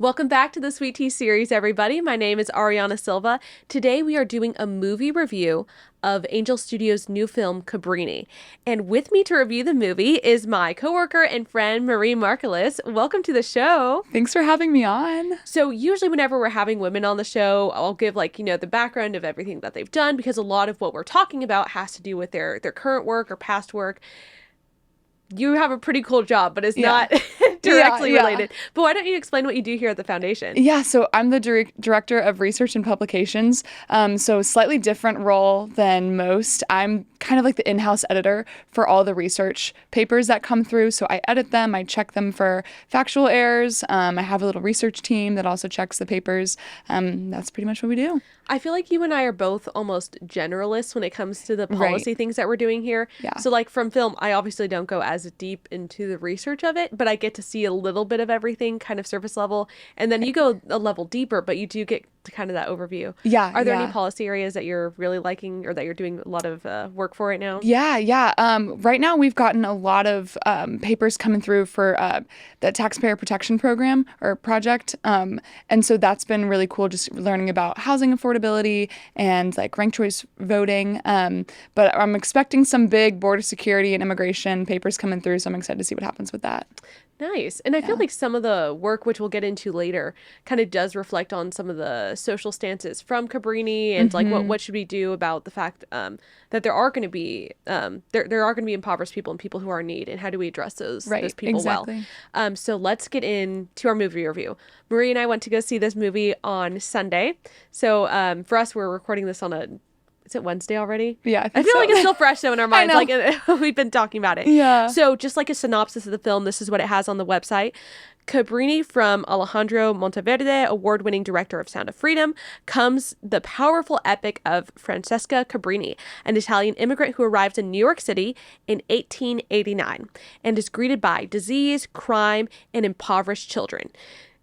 Welcome back to the Sweet Tea series, everybody. My name is Ariana Silva. Today we are doing a movie review of Angel Studios' new film, Cabrini. And with me to review the movie is my coworker and friend, Marie Marcalus. Welcome to the show. Thanks for having me on. So usually whenever we're having women on the show, I'll give the background of everything that they've done, because a lot of what we're talking about has to do with their current work or past work. You have a pretty cool job, but it's not directly related. But why don't you explain what you do here at the foundation? Yeah, so I'm the director of research and publications. So slightly different role than most. I'm kind of like the in-house editor for all the research papers that come through. So I edit them, I check them for factual errors. I have a little research team that also checks the papers. That's pretty much what we do. I feel like you and I are both almost generalists when it comes to the policy things that we're doing here. Yeah. So like from film, I obviously don't go as deep into the research of it, but I get to see a little bit of everything, kind of surface level. And then you go a level deeper, but you do get to kind of that overview. Yeah. Are there any policy areas that you're really liking or that you're doing a lot of work for right now? Yeah. Right now we've gotten a lot of papers coming through for the Taxpayer Protection Program or project. And so that's been really cool, just learning about housing affordability and like ranked choice voting. But I'm expecting some big border security and immigration papers coming through, so I'm excited to see what happens with that. Nice. And I feel like some of the work, which we'll get into later, kind of does reflect on some of the social stances from Cabrini and like what should we do about the fact that there are going to be there are going to be impoverished people and people who are in need, and how do we address those people well. So let's get into our movie review. Marie and I went to go see this movie on Sunday. So for us, we're recording this on is it Wednesday already? Yeah, I feel like it's still fresh though in our minds. Like we've been talking about it. Yeah. So just like a synopsis of the film, this is what it has on the website. Cabrini, from Alejandro Monteverde, award-winning director of Sound of Freedom, comes the powerful epic of Francesca Cabrini, an Italian immigrant who arrived in New York City in 1889 and is greeted by disease, crime, and impoverished children.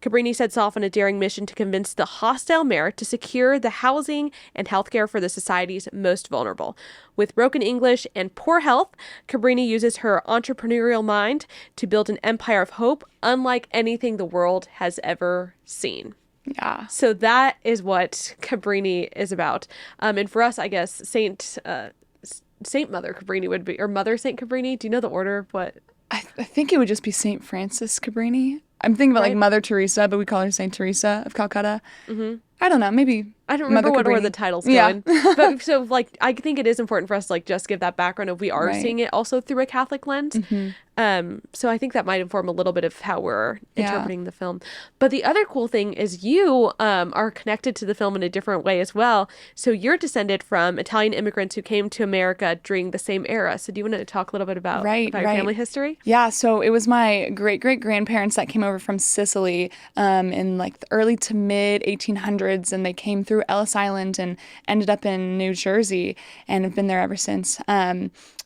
Cabrini sets off on a daring mission to convince the hostile mayor to secure the housing and healthcare for the society's most vulnerable. With broken English and poor health, Cabrini uses her entrepreneurial mind to build an empire of hope unlike anything the world has ever seen. Yeah. So that is what Cabrini is about. And for us, I guess, Saint Mother Cabrini would be, or Mother Saint Cabrini. Do you know the order of what? I think it would just be Saint Francis Cabrini. I'm thinking about like Mother Teresa, but we call her Saint Teresa of Calcutta. Mm-hmm. I don't know, maybe. I don't remember what order the title's going. Yeah. But so like I think it is important for us to like just give that background of we are seeing it also through a Catholic lens. Mm-hmm. So I think that might inform a little bit of how we're interpreting the film. But the other cool thing is you are connected to the film in a different way as well. So you're descended from Italian immigrants who came to America during the same era. So do you want to talk a little bit about your family history? Yeah, so it was my great-great-grandparents that came over from Sicily in like the early to mid 1800s, and they came through Ellis Island and ended up in New Jersey and have been there ever since.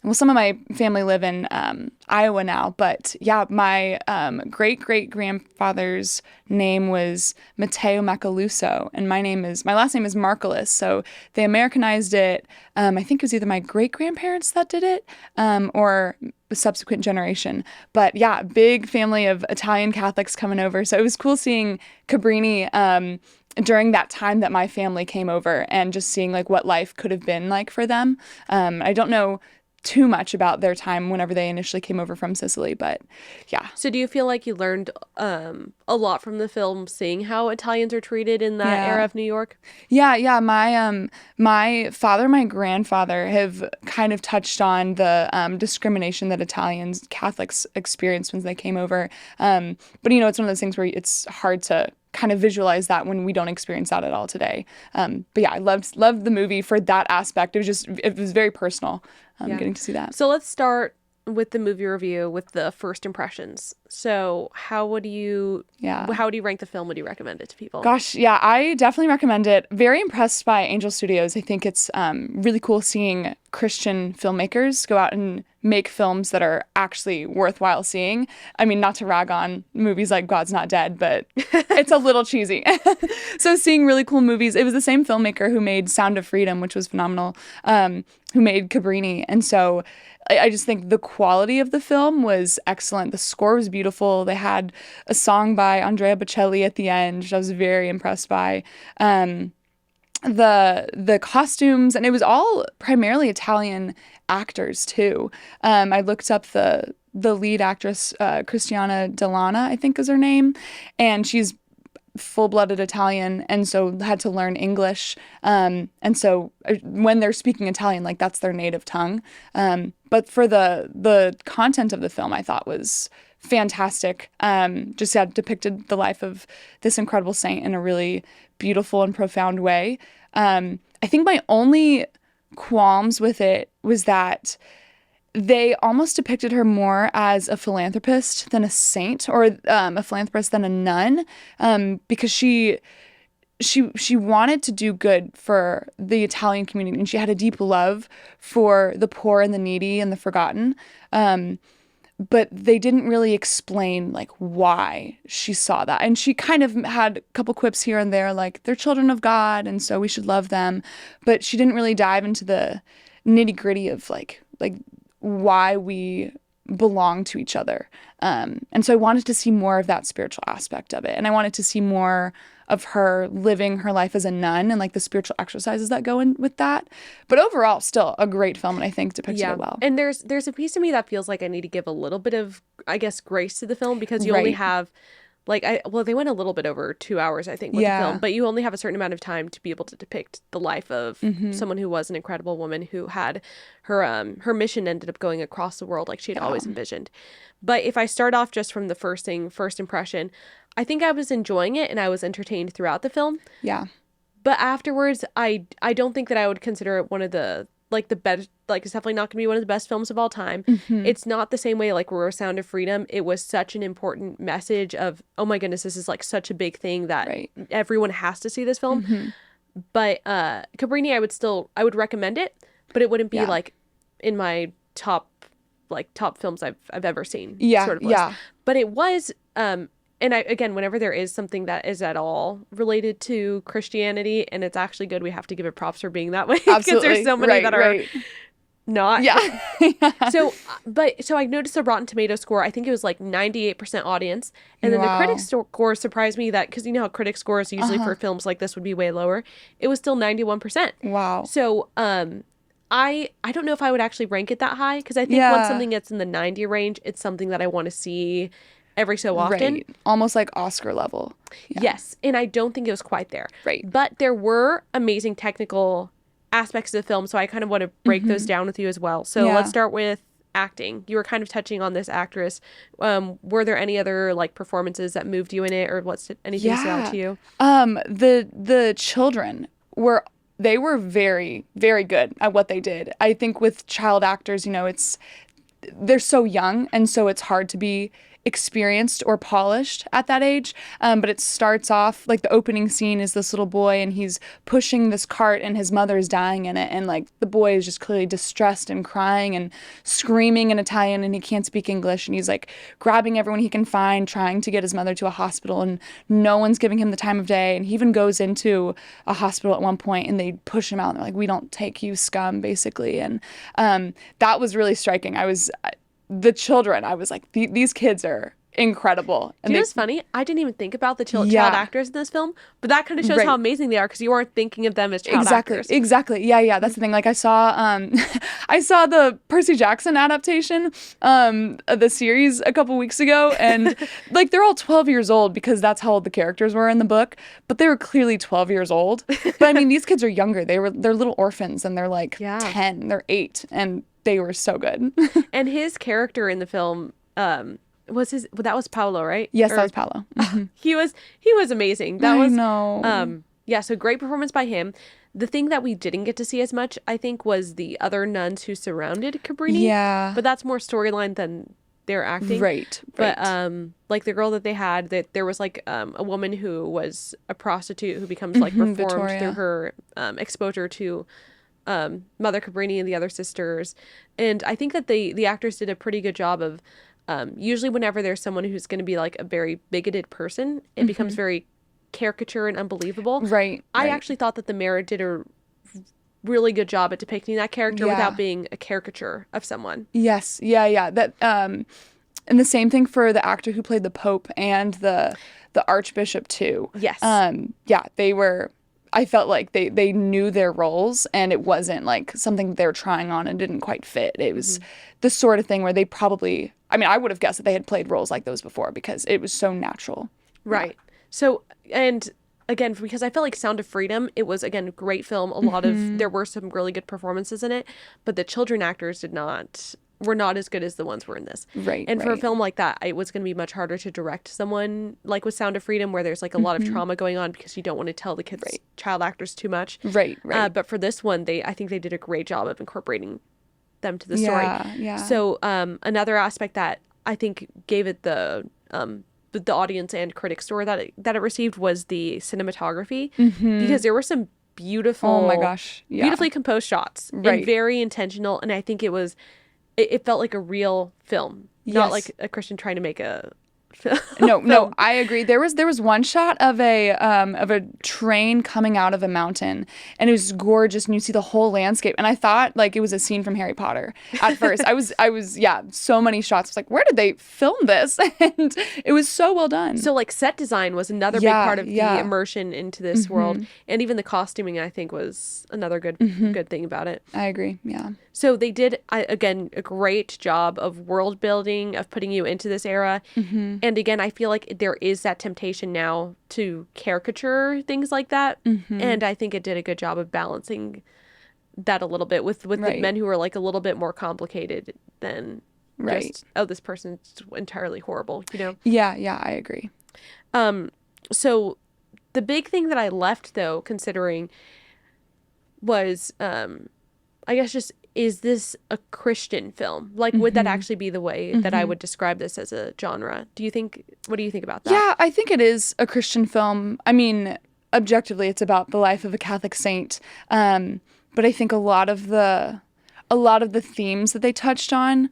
Well, some of my family live in Iowa now, but yeah, my great-great-grandfather's name was Matteo Macaluso, and my last name is Marcalus, so they Americanized it. I think it was either my great-grandparents that did it, or the subsequent generation. But yeah, big family of Italian Catholics coming over, so it was cool seeing Cabrini during that time that my family came over and just seeing like what life could have been like for them. I don't know too much about their time whenever they initially came over from Sicily, but yeah. So do you feel like you learned a lot from the film, seeing how Italians are treated in that era of New York? Yeah. My father, my grandfather have kind of touched on the discrimination that Catholics experienced when they came over. But it's one of those things where it's hard to kind of visualize that when we don't experience that at all today. But yeah, I loved the movie for that aspect. It was very personal getting to see that. So let's start with the movie review with the first impressions. So how would you rank the film? Would you recommend it to people? Gosh, yeah, I definitely recommend it. Very impressed by Angel Studios. I think it's really cool seeing Christian filmmakers go out and make films that are actually worthwhile seeing. I mean, not to rag on movies like God's Not Dead, but it's a little cheesy. So seeing really cool movies, it was the same filmmaker who made Sound of Freedom, which was phenomenal, who made Cabrini. And so I just think the quality of the film was excellent. The score was beautiful. They had a song by Andrea Bocelli at the end, which I was very impressed by. The costumes, and it was all primarily Italian actors too. I looked up the lead actress, Christiana Delana, I think is her name, and she's full-blooded Italian, and so had to learn English. And so when they're speaking Italian, like that's their native tongue. But for the content of the film, I thought was fantastic. Just had depicted the life of this incredible saint in a really beautiful and profound way. I think my only qualms with it was that they almost depicted her more as a philanthropist than a saint, or a philanthropist than a nun, because she wanted to do good for the Italian community, and she had a deep love for the poor and the needy and the forgotten. But they didn't really explain like why she saw that. And she kind of had a couple quips here and there, like they're children of God, and so we should love them. But she didn't really dive into the nitty gritty of like why we belong to each other. And so I wanted to see more of that spiritual aspect of it. And I wanted to see more of her living her life as a nun and like the spiritual exercises that go in with that. But overall, still a great film, and I think depicted it well. And there's a piece of me that feels like I need to give a little bit of, I guess, grace to the film, because you only have they went a little bit over 2 hours, I think, with the film, but you only have a certain amount of time to be able to depict the life of someone who was an incredible woman who had her mission ended up going across the world like she had always envisioned. But if I start off just from the first impression, I think I was enjoying it and I was entertained throughout the film. Yeah. But afterwards, I don't think that I would consider it one of the best, it's definitely not going to be one of the best films of all time. It's not the same way like Roar Sound of Freedom. It was such an important message of, oh my goodness, this is like such a big thing that everyone has to see this film. But Cabrini, I would recommend it, but it wouldn't be like in my top films I've ever seen sort of list. But it was and again, whenever there is something that is at all related to Christianity and it's actually good, we have to give it props for being that way. Because there's so many that are not. Yeah. So I noticed the Rotten Tomato score. I think it was like 98% audience. And then the critic score surprised me, that because you know how critic scores usually for films like this would be way lower. It was still 91%. Wow. So I don't know if I would actually rank it that high, because I think once something gets in the 90 range, it's something that I want to see every so often. Right. Almost like Oscar level. Yeah. Yes. And I don't think it was quite there. Right. But there were amazing technical aspects of the film, so I kind of want to break those down with you as well. So let's start with acting. You were kind of touching on this actress. Were there any other like performances that moved you in it, or anything stood out to you? The children were very, very good at what they did. I think with child actors, you know, they're so young, and so it's hard to be experienced or polished at that age. But it starts off like the opening scene is this little boy, and he's pushing this cart and his mother is dying in it. And like the boy is just clearly distressed and crying and screaming in Italian, and he can't speak English. And he's like grabbing everyone he can find, trying to get his mother to a hospital, and no one's giving him the time of day. And he even goes into a hospital at one point and they push him out and they're like, "We don't take you, scum," basically. And that was really striking. The children, I was like, these kids are incredible. And do you know what's funny? I didn't even think about the child actors in this film, but that kind of shows how amazing they are, because you aren't thinking of them as child actors. Exactly. Yeah. That's the thing. Like I saw the Percy Jackson adaptation, the series a couple weeks ago, and like they're all 12 years old because that's how old the characters were in the book, but they were clearly 12 years old. But I mean, these kids are younger. They're little orphans, and they're like 10, they're 8, and they were so good. And his character in the film, that was Paolo, right? Yes, that was Paolo. He was amazing. I know. So great performance by him. The thing that we didn't get to see as much, I think, was the other nuns who surrounded Cabrini. Yeah. But that's more storyline than their acting. Right. But like the girl that they had, that there was like a woman who was a prostitute who becomes like reformed Victoria. through her exposure to Mother Cabrini and the other sisters. And I think that the actors did a pretty good job of usually whenever there's someone who's going to be like a very bigoted person, it becomes very caricature and unbelievable. Right. I actually thought that the mayor did a really good job at depicting that character without being a caricature of someone. Yes. Yeah. That and the same thing for the actor who played the Pope and the Archbishop too. Yes. Yeah, they were. I felt like they knew their roles, and it wasn't like something they were trying on and didn't quite fit. It was the sort of thing where they probably. I mean, I would have guessed that they had played roles like those before because it was so natural. Right. Yeah. So, and again, because I felt like Sound of Freedom, it was, again, a great film. A lot of, there were some really good performances in it, but the children actors were not as good as the ones were in this. Right. And for a film like that, it was going to be much harder to direct someone like with Sound of Freedom, where there's like a lot of trauma going on because you don't want to tell the kids, child actors too much. Right. But for this one, I think they did a great job of incorporating them to the story. Yeah. So another aspect that I think gave it the audience and critic score that it received was the cinematography, because there were some beautiful, oh my gosh, beautifully composed shots, and very intentional. And I think it felt like a real film, not like a Christian trying to make a No, I agree. There was one shot of a train coming out of a mountain, and it was gorgeous, and you see the whole landscape. And I thought like it was a scene from Harry Potter at first. I was so many shots. I was like, where did they film this? And it was so well done. So like set design was another big part of the immersion into this world, and even the costuming I think was another good thing about it. I agree. Yeah. So they did, again, a great job of world building, of putting you into this era. And again, I feel like there is that temptation now to caricature things like that. And I think it did a good job of balancing that a little bit with the men who were like a little bit more complicated than just, oh, this person's entirely horrible, you know? Yeah, I agree. So the big thing that I left, though, considering was, I guess just, is this a Christian film? Like, would that actually be the way that I would describe this as a genre? What do you think about that? Yeah, I think it is a Christian film. I mean, objectively, it's about the life of a Catholic saint. But I think a lot of the themes that they touched on,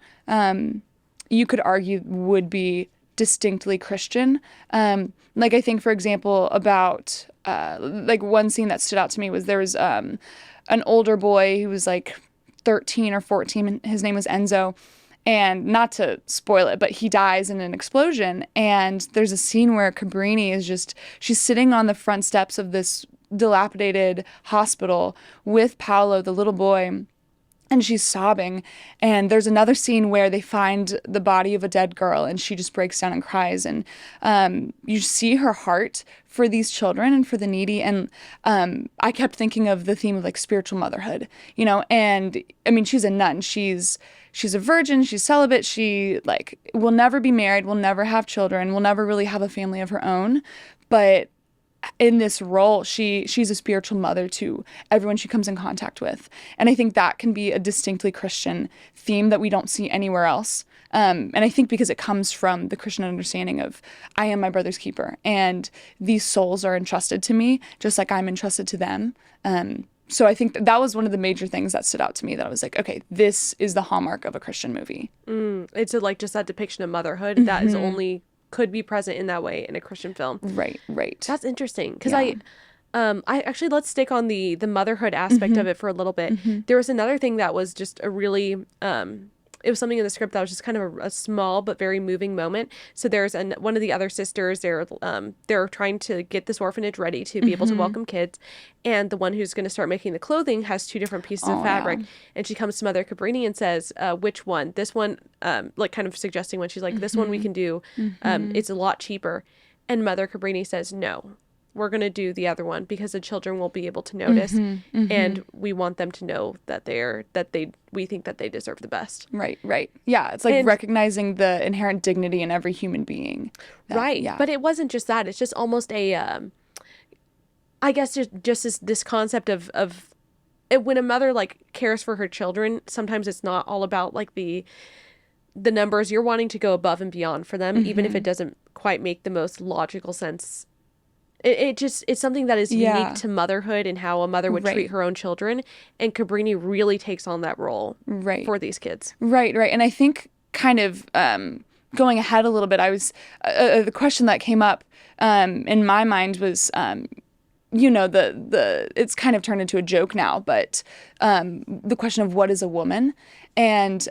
you could argue would be distinctly Christian. Like I think, for example, about like one scene that stood out to me was there was an older boy who was like 13 or 14, and his name was Enzo, and not to spoil it, but he dies in an explosion. And there's a scene where Cabrini she's sitting on the front steps of this dilapidated hospital with Paolo, the little boy, and she's sobbing. And there's another scene where they find the body of a dead girl, and she just breaks down and cries. And you see her heart for these children and for the needy. And I kept thinking of the theme of like spiritual motherhood, you know. And I mean, she's a nun. She's a virgin. She's celibate. She like will never be married. Will never have children. Will never really have a family of her own. But in this role, she's a spiritual mother to everyone she comes in contact with. And I think that can be a distinctly Christian theme that we don't see anywhere else. And I think because it comes from the Christian understanding of I am my brother's keeper, and these souls are entrusted to me just like I'm entrusted to them. So I think that was one of the major things that stood out to me, that I was like, okay, this is the hallmark of a Christian movie. It's like just that depiction of motherhood that is only could be present in that way in a Christian film. Right. That's interesting, because I actually, let's stick on the motherhood aspect of it for a little bit. There was another thing that was just a really it was something in the script that was just kind of a small but very moving moment. So there's one of the other sisters, they're trying to get this orphanage ready to be able to welcome kids, and the one who's going to start making the clothing has two different pieces of fabric, and she comes to Mother Cabrini and says, which one? This one, like kind of suggesting one. She's like, this one we can do, it's a lot cheaper. And Mother Cabrini says, no, we're going to do the other one because the children will be able to notice, and we want them to know that we think that they deserve the best. Right. Yeah, it's like recognizing the inherent dignity in every human being. Yeah. But it wasn't just that. It's just almost a, I guess just this concept of when a mother like cares for her children, sometimes it's not all about like the numbers. You're wanting to go above and beyond for them, even if it doesn't quite make the most logical sense it's something that is Yeah. unique to motherhood and how a mother would treat Right. her own children. And Cabrini really takes on that role Right. for these kids. Right. And I think kind of going ahead a little bit, I was the question that came up in my mind was, the it's kind of turned into a joke now, but the question of what is a woman, and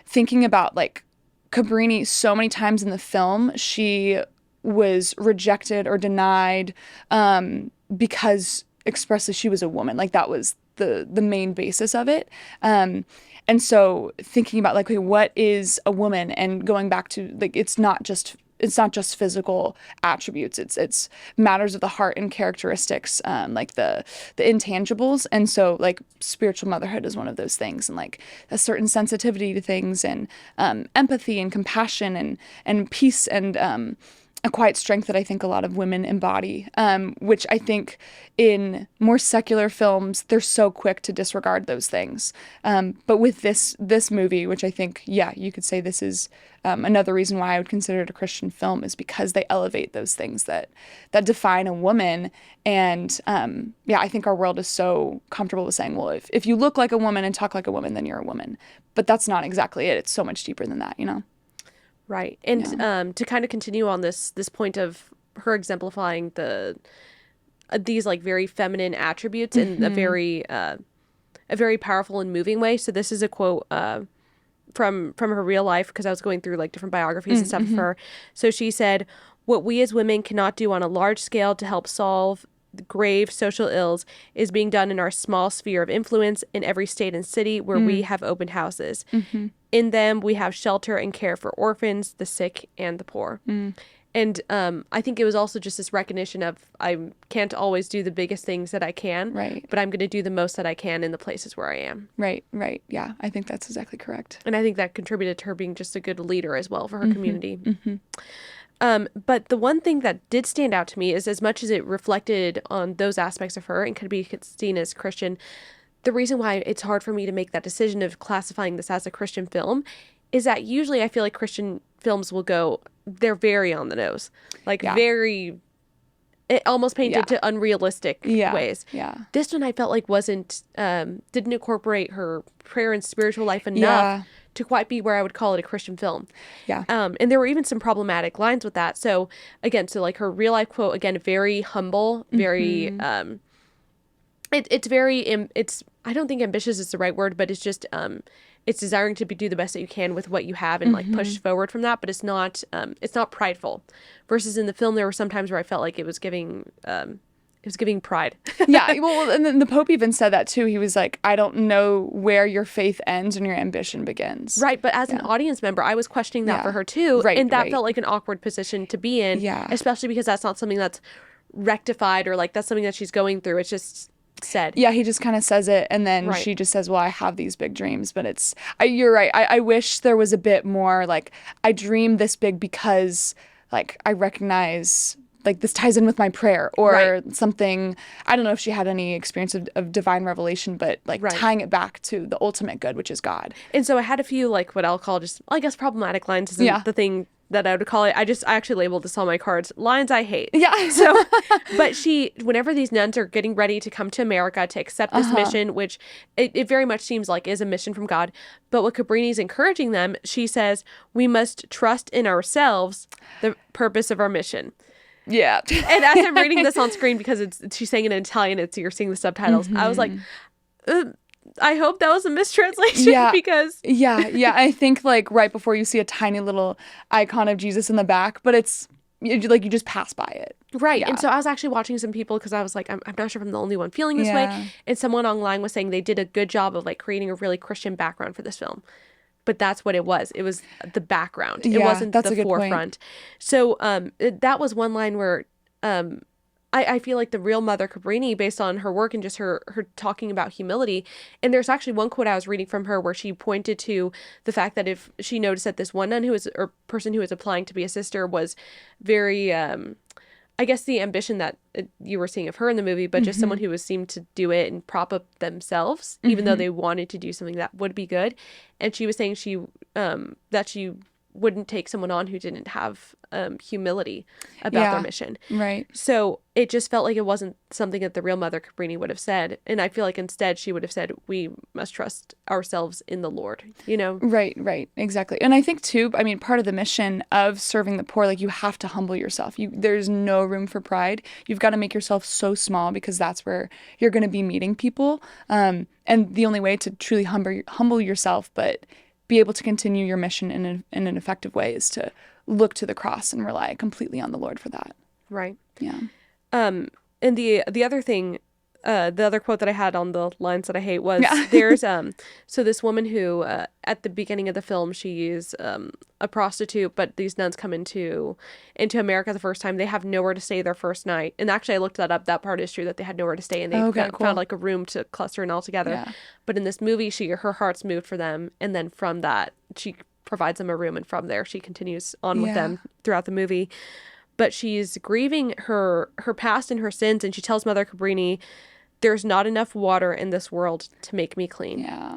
thinking about like Cabrini so many times in the film, she was rejected or denied because expressly she was a woman. Like that was the main basis of it. And so thinking about like, okay, what is a woman, and going back to like, it's not just physical attributes. It's matters of the heart and characteristics, like the intangibles. And so like spiritual motherhood is one of those things, and like a certain sensitivity to things, and empathy and compassion and peace, and a quiet strength that I think a lot of women embody, which I think in more secular films, they're so quick to disregard those things. But with this movie, which I think, yeah, you could say this is another reason why I would consider it a Christian film, is because they elevate those things that define a woman. And I think our world is so comfortable with saying, well, if you look like a woman and talk like a woman, then you're a woman. But that's not exactly it. It's so much deeper than that, you know? Right. And to kind of continue on this point of her exemplifying these like very feminine attributes in a very powerful and moving way. So this is a quote from her real life, because I was going through like different biographies and stuff of her. So she said, "What we as women cannot do on a large scale to help solve grave social ills is being done in our small sphere of influence in every state and city where we have opened houses. In them, we have shelter and care for orphans, the sick, and the poor." And I think it was also just this recognition of, I can't always do the biggest things that I can, Right. but I'm going to do the most that I can in the places where I am. Right. Yeah, I think that's exactly correct. And I think that contributed to her being just a good leader as well for her community. But the one thing that did stand out to me is, as much as it reflected on those aspects of her and could be seen as Christian, the reason why it's hard for me to make that decision of classifying this as a Christian film is that usually I feel like Christian films will go, they're very on the nose, like very, it almost painted to unrealistic ways. Yeah. This one I felt like didn't incorporate her prayer and spiritual life enough to quite be where I would call it a Christian film. Yeah. And there were even some problematic lines with that. So again, like her real life quote, again, very humble, very, it's very, I don't think ambitious is the right word, but it's just, it's desiring to do the best that you can with what you have and like push forward from that. But it's not prideful. Versus in the film, there were some times where I felt like it was giving pride. Yeah. Well, and then the Pope even said that too. He was like, I don't know where your faith ends and your ambition begins. Right. But as an audience member, I was questioning that for her too. Right, and that felt like an awkward position to be in. Yeah. Especially because that's not something that's rectified, or like that's something that she's going through. It's just said. Yeah, he just kind of says it, and then she just says, well, I have these big dreams. But you're right. I wish there was a bit more like, I dream this big because like I recognize like this ties in with my prayer, or something. I don't know if she had any experience of divine revelation, but like tying it back to the ultimate good, which is God. And so I had a few like what I'll call just, I guess, problematic lines isn't the thing that I would call it. I actually labeled this on my cards, lines I hate. Yeah. So, but whenever these nuns are getting ready to come to America to accept this mission, which it very much seems like is a mission from God, but what Cabrini's encouraging them, she says, we must trust in ourselves the purpose of our mission. Yeah. And as I'm reading this on screen, because she's saying it in Italian, you're seeing the subtitles, I was like, I hope that was a mistranslation because... Yeah. I think like right before you see a tiny little icon of Jesus in the back, but it's like you just pass by it. Right. Yeah. And so I was actually watching some people because I was like, I'm not sure if I'm the only one feeling this way. And someone online was saying they did a good job of like creating a really Christian background for this film. But that's what it was. It was the background. It wasn't the forefront. Point. So that was one line where I feel like the real Mother Cabrini, based on her work and just her talking about humility. And there's actually one quote I was reading from her where she pointed to the fact that if she noticed that this one nun or person who was applying to be a sister was very, I guess the ambition that you were seeing of her in the movie, but just someone who seemed to do it and prop up themselves, even though they wanted to do something that would be good. And she was saying that she wouldn't take someone on who didn't have humility about their mission. Right. So it just felt like it wasn't something that the real Mother Cabrini would have said. And I feel like instead she would have said, we must trust ourselves in the Lord, you know? Right, exactly. And I think too, I mean, part of the mission of serving the poor, like you have to humble yourself. There's no room for pride. You've got to make yourself so small because that's where you're going to be meeting people. And the only way to truly humble yourself, but be able to continue your mission in an effective way is to look to the cross and rely completely on the Lord for that. Right. Yeah. And the other thing, the other quote that I had on the lines that I hate was there's so this woman who at the beginning of the film, she's a prostitute, but these nuns come into America the first time. They have nowhere to stay their first night, and actually I looked that up. That part is true, that they had nowhere to stay, and they found like a room to cluster in all together. Yeah. But in this movie, her heart's moved for them, and then from that she provides them a room, and from there she continues on with them throughout the movie. But she's grieving her past and her sins, and she tells Mother Cabrini, there's not enough water in this world to make me clean. Yeah.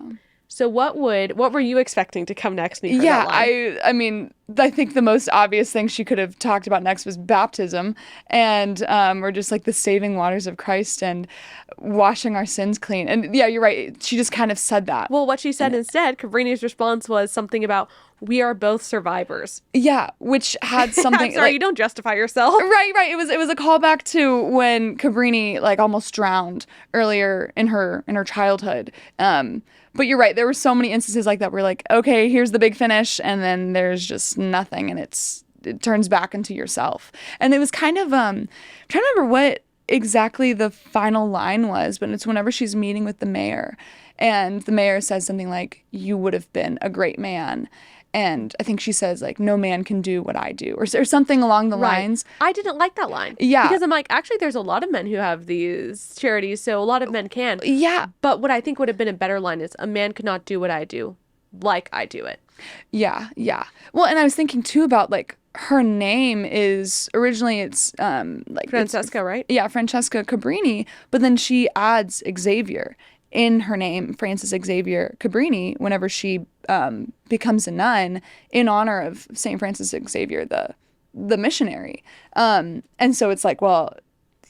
So what were you expecting to come next when you heard that line? I mean, I think the most obvious thing she could have talked about next was baptism and or just like the saving waters of Christ and washing our sins clean. And yeah, you're right. She just kind of said that. Well, what she said instead, Cabrini's response was something about, we are both survivors. Yeah, which had something. I'm sorry, you don't justify yourself. Right. It was a callback to when Cabrini like almost drowned earlier in her childhood. But you're right. There were so many instances like that where like, okay, here's the big finish, and then there's just nothing, and it turns back into yourself. And it was kind of trying to remember what exactly the final line was, but it's whenever she's meeting with the mayor, and the mayor says something like, "You would have been a great man." And I think she says, like, no man can do what I do, or something along the lines. I didn't like that line. Yeah. Because I'm like, actually, there's a lot of men who have these charities, so a lot of men can. Yeah. But what I think would have been a better line is, a man could not do what I do like I do it. Yeah. Well, and I was thinking, too, about, like, her name is, originally it's, like... Francesca, right? Yeah, Francesca Cabrini, but then she adds Xavier in her name, Frances Xavier Cabrini, whenever she becomes a nun in honor of St. Francis Xavier, the missionary. And so it's like, well,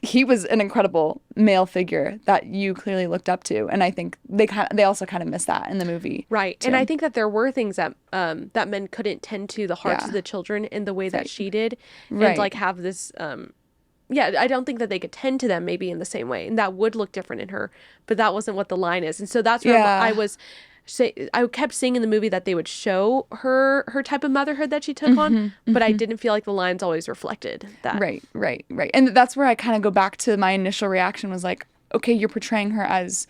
he was an incredible male figure that you clearly looked up to, and I think they also kind of miss that in the movie, right? too. And I think that there were things that that men couldn't tend to the hearts of the children in the way that she did, and like have this. I don't think that they could tend to them maybe in the same way, and that would look different in her, but that wasn't what the line is. And so that's where I kept seeing in the movie that they would show her type of motherhood that she took on, but I didn't feel like the lines always reflected that. Right. And that's where I kind of go back to my initial reaction was like, okay, you're portraying her as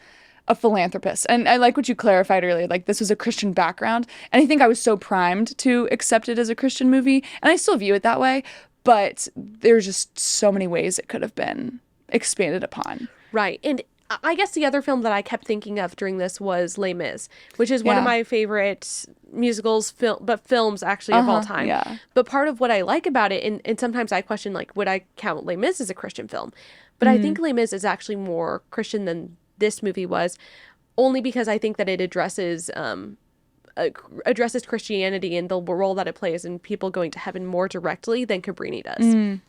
a philanthropist. And I like what you clarified earlier, like this was a Christian background. And I think I was so primed to accept it as a Christian movie, and I still view it that way. But there's just so many ways it could have been expanded upon. Right. And I guess the other film that I kept thinking of during this was Les Mis, which is one of my favorite musicals, films actually of all time. Yeah. But part of what I like about it, and sometimes I question, like, would I count Les Mis as a Christian film? But I think Les Mis is actually more Christian than this movie was, only because I think that it addresses Christianity and the role that it plays in people going to heaven more directly than Cabrini does.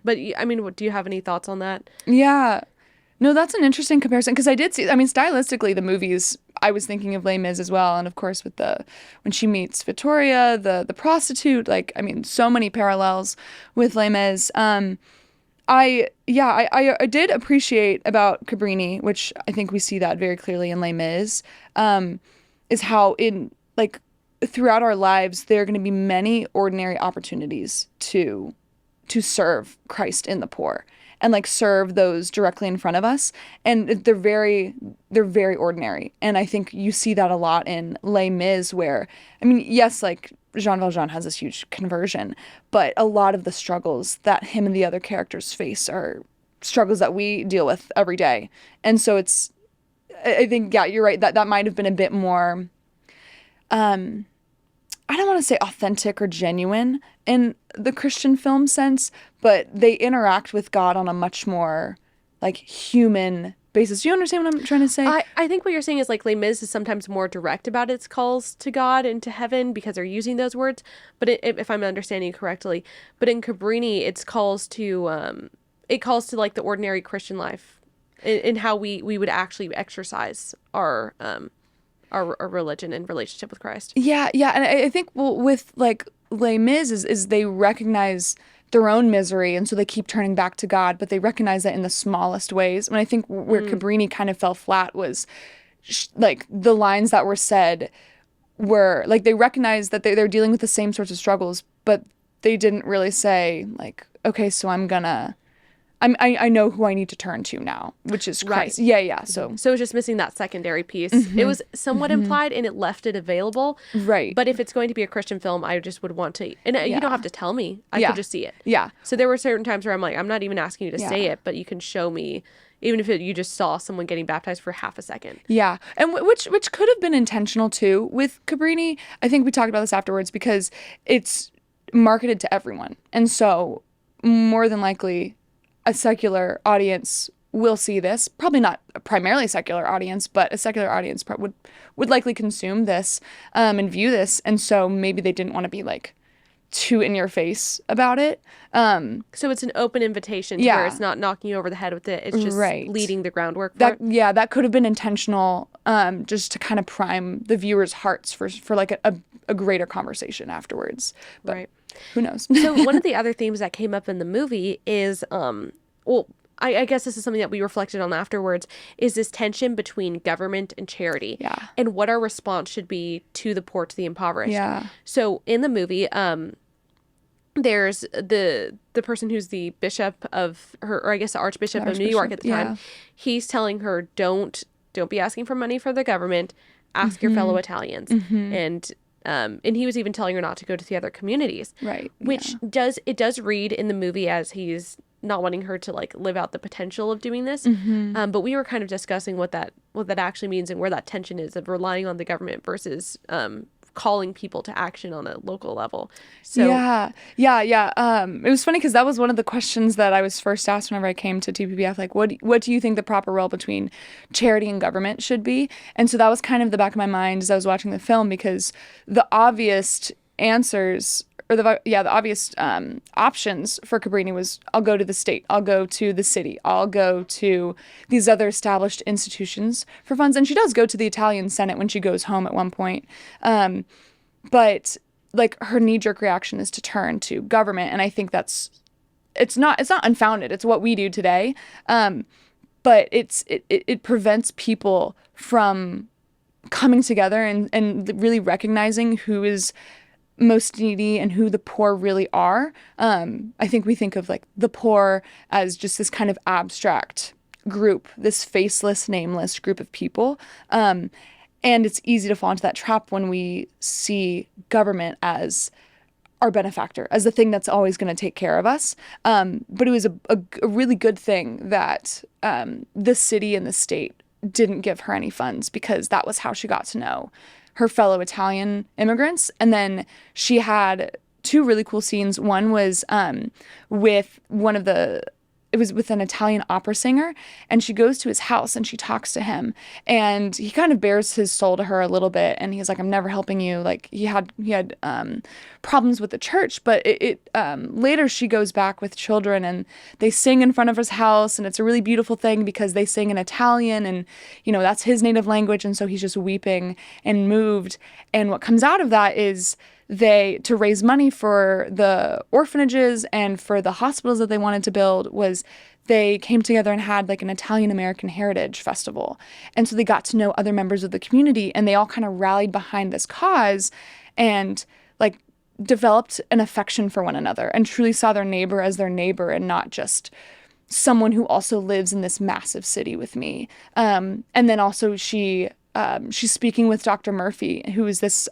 But I mean, do you have any thoughts on that? Yeah. No, that's an interesting comparison because I did see, I mean, stylistically, the movies, I was thinking of Les Mis as well. And of course, with when she meets Vittoria, the prostitute, like, I mean, so many parallels with Les Mis. I did appreciate about Cabrini, which I think we see that very clearly in Les Mis, is how throughout our lives, there are going to be many ordinary opportunities to serve Christ in the poor and like serve those directly in front of us. And they're very ordinary. And I think you see that a lot in Les Mis where, I mean, yes, like Jean Valjean has this huge conversion, but a lot of the struggles that him and the other characters face are struggles that we deal with every day. And so I think, yeah, you're right, that might have been a bit more, I don't want to say authentic or genuine in the Christian film sense, but they interact with God on a much more like human basis. Do you understand what I'm trying to say? I think what you're saying is like Les Mis is sometimes more direct about its calls to God and to heaven because they're using those words. But if I'm understanding correctly, but in Cabrini, it calls to like the ordinary Christian life in how we would actually exercise our religion and relationship with Christ. Yeah, and I think with like Les Mis is they recognize their own misery, and so they keep turning back to God, but they recognize that in the smallest ways. And I think where Cabrini kind of fell flat was like the lines that were said were like they recognized that they're dealing with the same sorts of struggles, but they didn't really say like, okay, so I know who I need to turn to now, which is Christ. Right. Yeah. So it was just missing that secondary piece. It was somewhat implied and it left it available. Right. But if it's going to be a Christian film, I just would want to, and you don't have to tell me. I could just see it. Yeah. So there were certain times where I'm like, I'm not even asking you to say it, but you can show me, even if you just saw someone getting baptized for half a second. Yeah. And which could have been intentional too with Cabrini. I think we talked about this afterwards because it's marketed to everyone. And so more than likely a secular audience will see this. Probably not a primarily secular audience, but a secular audience would likely consume this and view this. And so maybe they didn't want to be like too in your face about it. So it's an open invitation to where it's not knocking you over the head with it. It's just leading the groundwork for it. Yeah, that could have been intentional just to kind of prime the viewers' hearts for like a greater conversation afterwards. But right. Who knows? So one of the other themes that came up in the movie is, I guess this is something that we reflected on afterwards, is this tension between government and charity. Yeah. And what our response should be to the poor, to the impoverished. Yeah. So in the movie, there's the person who's the bishop of her, or I guess the Archbishop of New York at the time. He's telling her, don't be asking for money for the government. Ask your fellow Italians. And he was even telling her not to go to the other communities. Right. Which does read in the movie as he's not wanting her to like live out the potential of doing this. But we were kind of discussing what that actually means and where that tension is of relying on the government versus calling people to action on a local level. So yeah. It was funny because that was one of the questions that I was first asked whenever I came to TPPF. Like, what do you think the proper role between charity and government should be? And so that was kind of the back of my mind as I was watching the film, because the obvious answers, or the obvious options for Cabrini was, I'll go to the state, I'll go to the city, I'll go to these other established institutions for funds. And she does go to the Italian Senate when she goes home at one point. But like her knee-jerk reaction is to turn to government. And I think it's not unfounded. It's what we do today. But it prevents people from coming together and really recognizing who is most needy and who the poor really are. I think we think of like the poor as just this kind of abstract group, this faceless, nameless group of people. And it's easy to fall into that trap when we see government as our benefactor, as the thing that's always going to take care of us. But it was a really good thing that the city and the state didn't give her any funds, because that was how she got to know her fellow Italian immigrants. And then she had two really cool scenes. One was it was with an Italian opera singer, and she goes to his house and she talks to him, and he kind of bears his soul to her a little bit. And he's like, I'm never helping you. Like he had problems with the church, but later she goes back with children and they sing in front of his house. And it's a really beautiful thing because they sing in Italian, and, that's his native language. And so he's just weeping and moved. And what comes out of that is to raise money for the orphanages and for the hospitals that they wanted to build, was they came together and had like an Italian American Heritage Festival. And so they got to know other members of the community, and they all kind of rallied behind this cause and like developed an affection for one another and truly saw their neighbor as their neighbor and not just someone who also lives in this massive city with me. And then also she's speaking with Dr. Murphy, who is this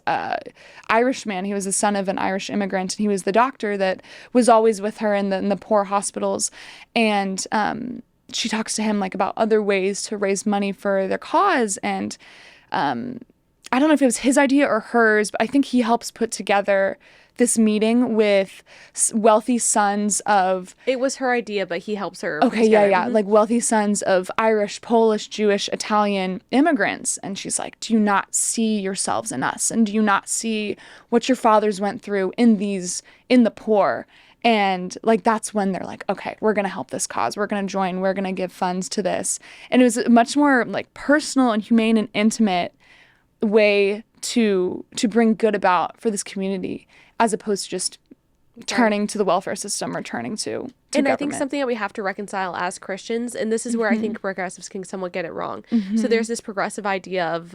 Irishman. He was the son of an Irish immigrant, and he was the doctor that was always with her in the poor hospitals. And she talks to him like about other ways to raise money for their cause. And I don't know if it was his idea or hers, but I think he helps put together this meeting with wealthy sons of. It was her idea, but he helps her. Okay, yeah. Like wealthy sons of Irish, Polish, Jewish, Italian immigrants. And she's like, do you not see yourselves in us? And do you not see what your fathers went through in the poor? And like, that's when they're like, okay, we're going to help this cause. We're going to join. We're going to give funds to this. And it was a much more like personal and humane and intimate way to bring good about for this community, as opposed to just turning to the welfare system or turning to and government. I think something that we have to reconcile as Christians, and this is where I think progressives can somewhat get it wrong. So there's this progressive idea of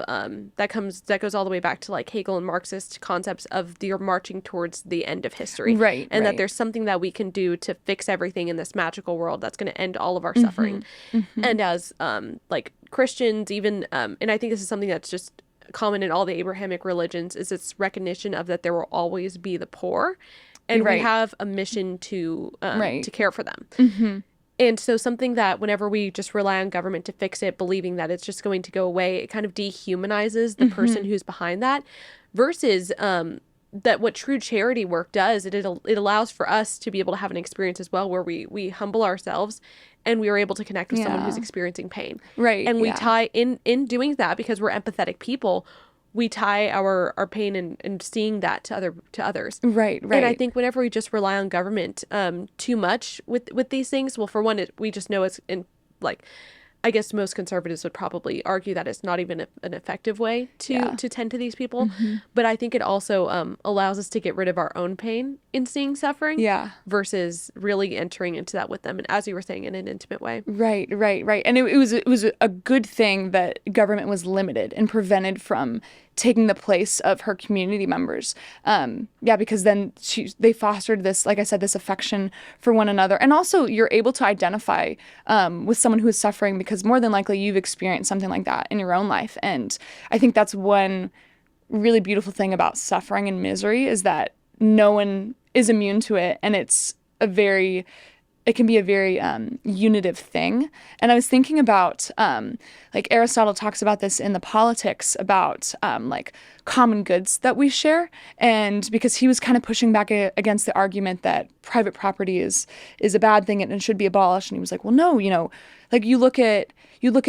that goes all the way back to like Hegel and Marxist concepts of you're marching towards the end of history, right? And that there's something that we can do to fix everything in this magical world that's going to end all of our suffering. And as like Christians, even and I think this is something that's just common in all the Abrahamic religions, is its recognition of that there will always be the poor, and we have a mission to care for them. And so something that whenever we just rely on government to fix it, believing that it's just going to go away, it kind of dehumanizes the person who's behind that, versus that what true charity work does, it allows for us to be able to have an experience as well where we humble ourselves and we are able to connect with someone who's experiencing pain. Right. And we tie in doing that, because we're empathetic people, we tie our pain and seeing that to others. Right. And I think whenever we just rely on government too much with these things, well, for one, we just know it's in like, I guess most conservatives would probably argue that it's not even an effective way to tend to these people. But I think it also allows us to get rid of our own pain in seeing suffering versus really entering into that with them. And as you were saying, in an intimate way. Right. And it was a good thing that government was limited and prevented from taking the place of her community members. Because then they fostered this, like I said, this affection for one another. And also you're able to identify with someone who is suffering, because more than likely you've experienced something like that in your own life. And I think that's one really beautiful thing about suffering and misery, is that no one is immune to it. And it can be a very unitive thing. And I was thinking about, like Aristotle talks about this in the Politics, about like common goods that we share. And because he was kind of pushing back against the argument that private property is a bad thing and it should be abolished. And he was like, well, no, like you look at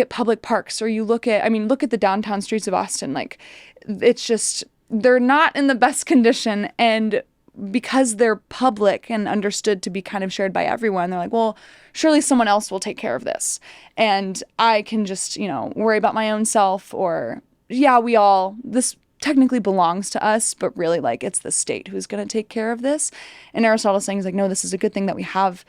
public parks, or look at the downtown streets of Austin. Like, it's just, they're not in the best condition. And because they're public and understood to be kind of shared by everyone, they're like, well, surely someone else will take care of this. And I can just, worry about my own self, or, this technically belongs to us, but really, like, it's the state who's going to take care of this. And Aristotle's saying is like, no, this is a good thing that we have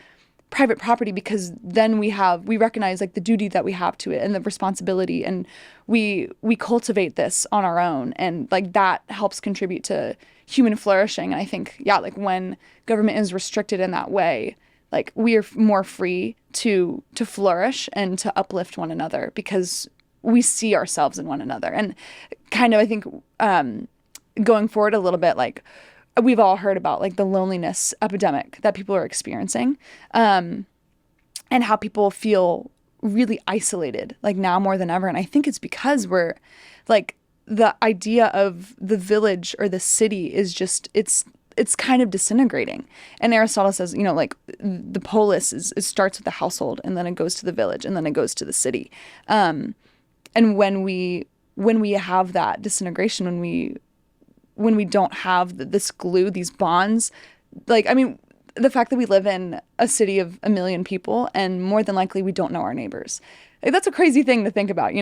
private property, because then we recognize like the duty that we have to it and the responsibility, and we cultivate this on our own, and like that helps contribute to human flourishing. And I think like when government is restricted in that way, like we are more free to flourish and to uplift one another, because we see ourselves in one another. And kind of, I think going forward a little bit, like we've all heard about like the loneliness epidemic that people are experiencing, and how people feel really isolated, like now more than ever. And I think it's because we're like, the idea of the village or the city is just, it's kind of disintegrating. And Aristotle says, like the polis it starts with the household, and then it goes to the village, and then it goes to the city. And when we have that disintegration, when we don't have this glue, these bonds, like, the fact that we live in a city of 1 million people, and more than likely we don't know our neighbors. Like, that's a crazy thing to think about,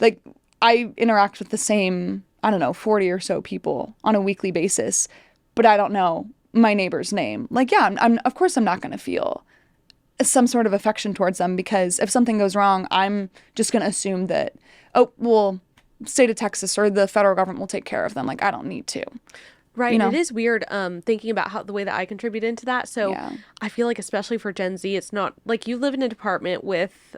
Like, I interact with the same, 40 or so people on a weekly basis, but I don't know my neighbor's name. Like, I'm of course I'm not going to feel some sort of affection towards them, because if something goes wrong, I'm just going to assume that, state of Texas or the federal government will take care of them. Like, I don't need to. Right. It is weird thinking about the way that I contribute into that. So I feel like, especially for Gen Z, it's not like you live in an apartment with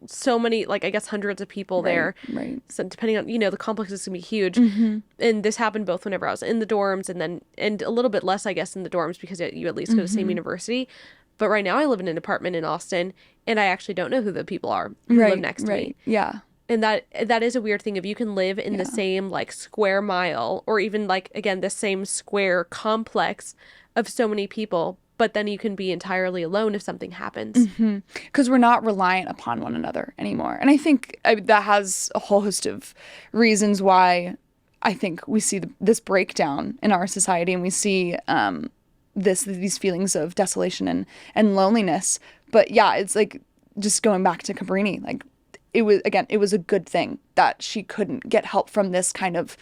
so many, like, I guess hundreds of people there. Right. So depending on, the complex is going to be huge. And this happened both whenever I was in the dorms and a little bit less, I guess, in the dorms, because you at least go to the same university. But right now I live in an apartment in Austin, and I actually don't know who the people are who live next to me. Yeah. And that is a weird thing. If you can live in the Yeah. same like square mile, or even like again the same square complex of so many people, but then you can be entirely alone if something happens. Because we're not reliant upon one another anymore. And I think that has a whole host of reasons why I think we see this breakdown in our society, and we see these feelings of desolation and loneliness. But yeah, it's like just going back to Cabrini, like it was a good thing that she couldn't get help from this kind of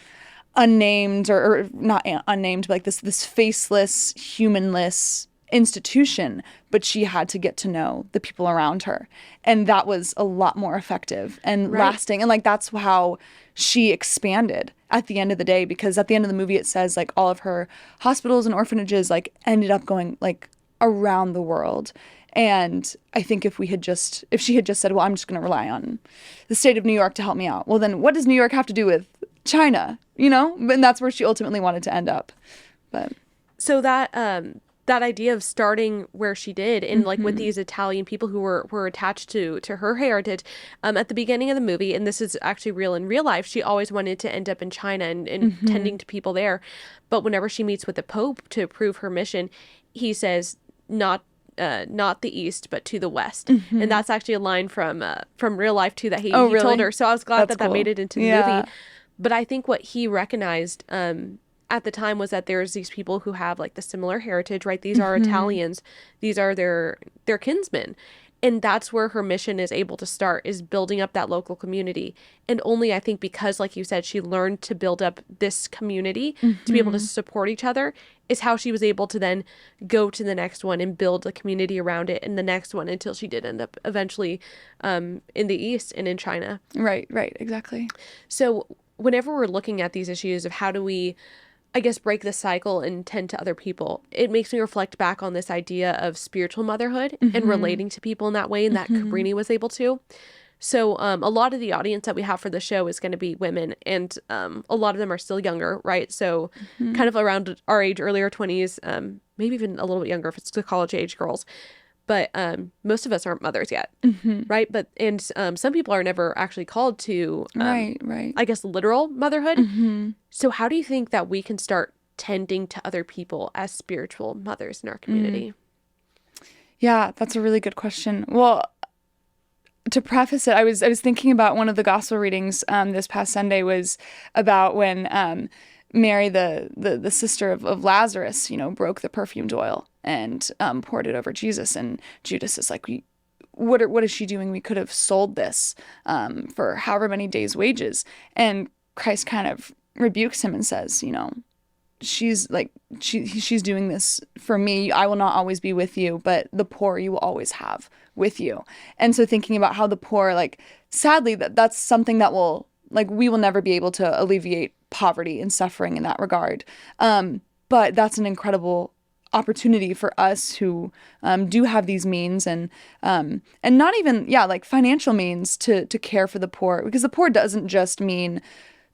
unnamed or not unnamed, but like this faceless, humanless institution, but she had to get to know the people around her. And that was a lot more effective and Right. lasting. And like that's how she expanded at the end of the day, because at the end of the movie it says like all of her hospitals and orphanages like ended up going like around the world. And I think if she had just said, well, I'm just going to rely on the state of New York to help me out, well, then what does New York have to do with China? You know? And that's where she ultimately wanted to end up. But So that idea of starting where she did, and like with these Italian people who were attached to her heritage, at the beginning of the movie, and this is actually real in real life, she always wanted to end up in China and tending to people there. But whenever she meets with the Pope to prove her mission, he says not the East, but to the West. And that's actually a line from real life too that he really? told her. So I was glad That's that cool. made it into the Yeah. movie. But I think what he recognized at the time was that there's these people who have like the similar heritage, right? These are Italians. These are their kinsmen. And that's where her mission is able to start, is building up that local community. And only, I think, because, like you said, she learned to build up this community to be able to support each other, is how she was able to then go to the next one and build a community around it, and the next one, until she did end up eventually in the East and in China. Right, exactly. So whenever we're looking at these issues of how do we, I guess, break the cycle and tend to other people, it makes me reflect back on this idea of spiritual motherhood and relating to people in that way, and that Cabrini was able to. So a lot of the audience that we have for the show is going to be women, and a lot of them are still younger, right? So kind of around our age, earlier 20s, maybe even a little bit younger if it's the college age girls. But most of us aren't mothers yet, right? But some people are never actually called to, Right. I guess, literal motherhood. So how do you think that we can start tending to other people as spiritual mothers in our community? Yeah, that's a really good question. Well, to preface it, I was thinking about one of the gospel readings this past Sunday was about when Mary, the sister of Lazarus, broke the perfumed oil and poured it over Jesus, and Judas is like, what is she doing? We could have sold this for however many days' wages. And Christ kind of rebukes him and says, she's like, she's doing this for me. I will not always be with you, but the poor you will always have with you. And so thinking about how the poor, like, sadly, that's something that will, like, we will never be able to alleviate poverty and suffering in that regard. But that's an incredible opportunity for us who do have these means and not even, like financial means to care for the poor, because the poor doesn't just mean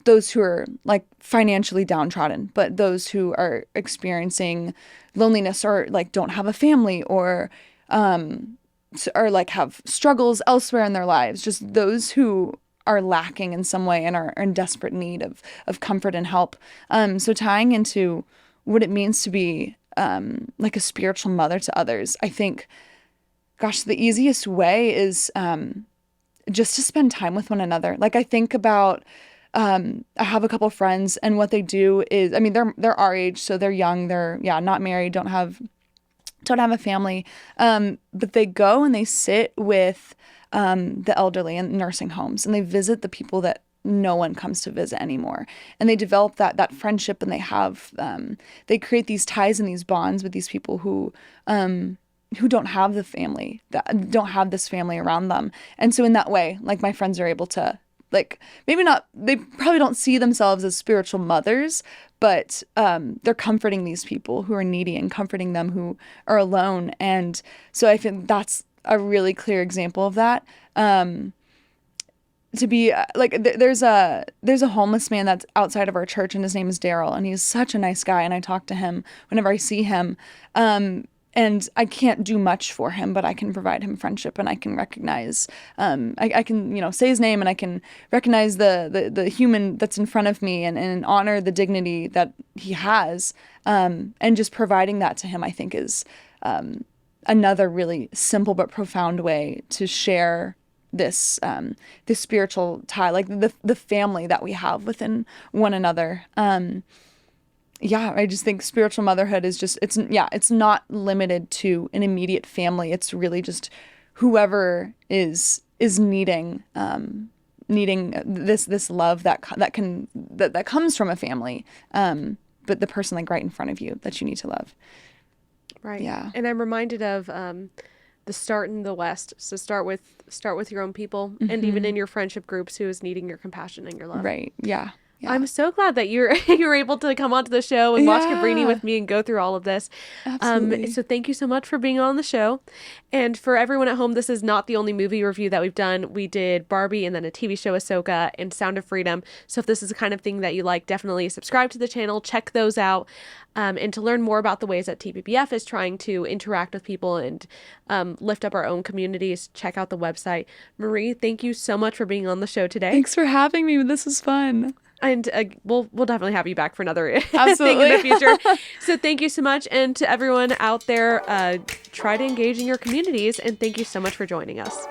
those who are like financially downtrodden, but those who are experiencing loneliness or like don't have a family or like have struggles elsewhere in their lives, just those who are lacking in some way and are in desperate need of comfort and help. So tying into what it means to be like a spiritual mother to others, I think, gosh, the easiest way is just to spend time with one another. Like I think about, I have a couple friends, and what they do is, I mean, they're our age, so they're young, they're not married, don't have a family, but they go and they sit with the elderly in nursing homes, and they visit the people that no one comes to visit anymore, and they develop that friendship, and they create these ties and these bonds with these people who don't have the family, that don't have this family around them. And so in that way, like, my friends are able to, like, maybe not, they probably don't see themselves as spiritual mothers, but they're comforting these people who are needy and comforting them who are alone. And so I think that's a really clear example of that. To be like, there's a homeless man that's outside of our church, and his name is Daryl, and he's such a nice guy, and I talk to him whenever I see him. And and I can't do much for him, but I can provide him friendship, and I can recognize, I can, say his name, and I can recognize the human that's in front of me, and honor the dignity that he has. And just providing that to him, I think, is another really simple but profound way to share this spiritual tie, like the family that we have within one another. I just think spiritual motherhood is just, it's not limited to an immediate family. It's really just whoever is needing this love that comes from a family, but the person like right in front of you that you need to love. Right. Yeah. And I'm reminded of the start in the West. So start with your own people, and even in your friendship groups, who is needing your compassion and your love. Right. Yeah. Yeah. I'm so glad that you were able to come onto the show and watch Cabrini with me and go through all of this. Absolutely. So thank you so much for being on the show. And for everyone at home, this is not the only movie review that we've done. We did Barbie and then a TV show, Ahsoka, and Sound of Freedom. So if this is the kind of thing that you like, definitely subscribe to the channel, check those out. And to learn more about the ways that TPPF is trying to interact with people and lift up our own communities, check out the website. Marie, thank you so much for being on the show today. Thanks for having me. This was fun. And we'll definitely have you back for another Absolutely. thing in the future. So thank you so much. And to everyone out there, try to engage in your communities. And thank you so much for joining us.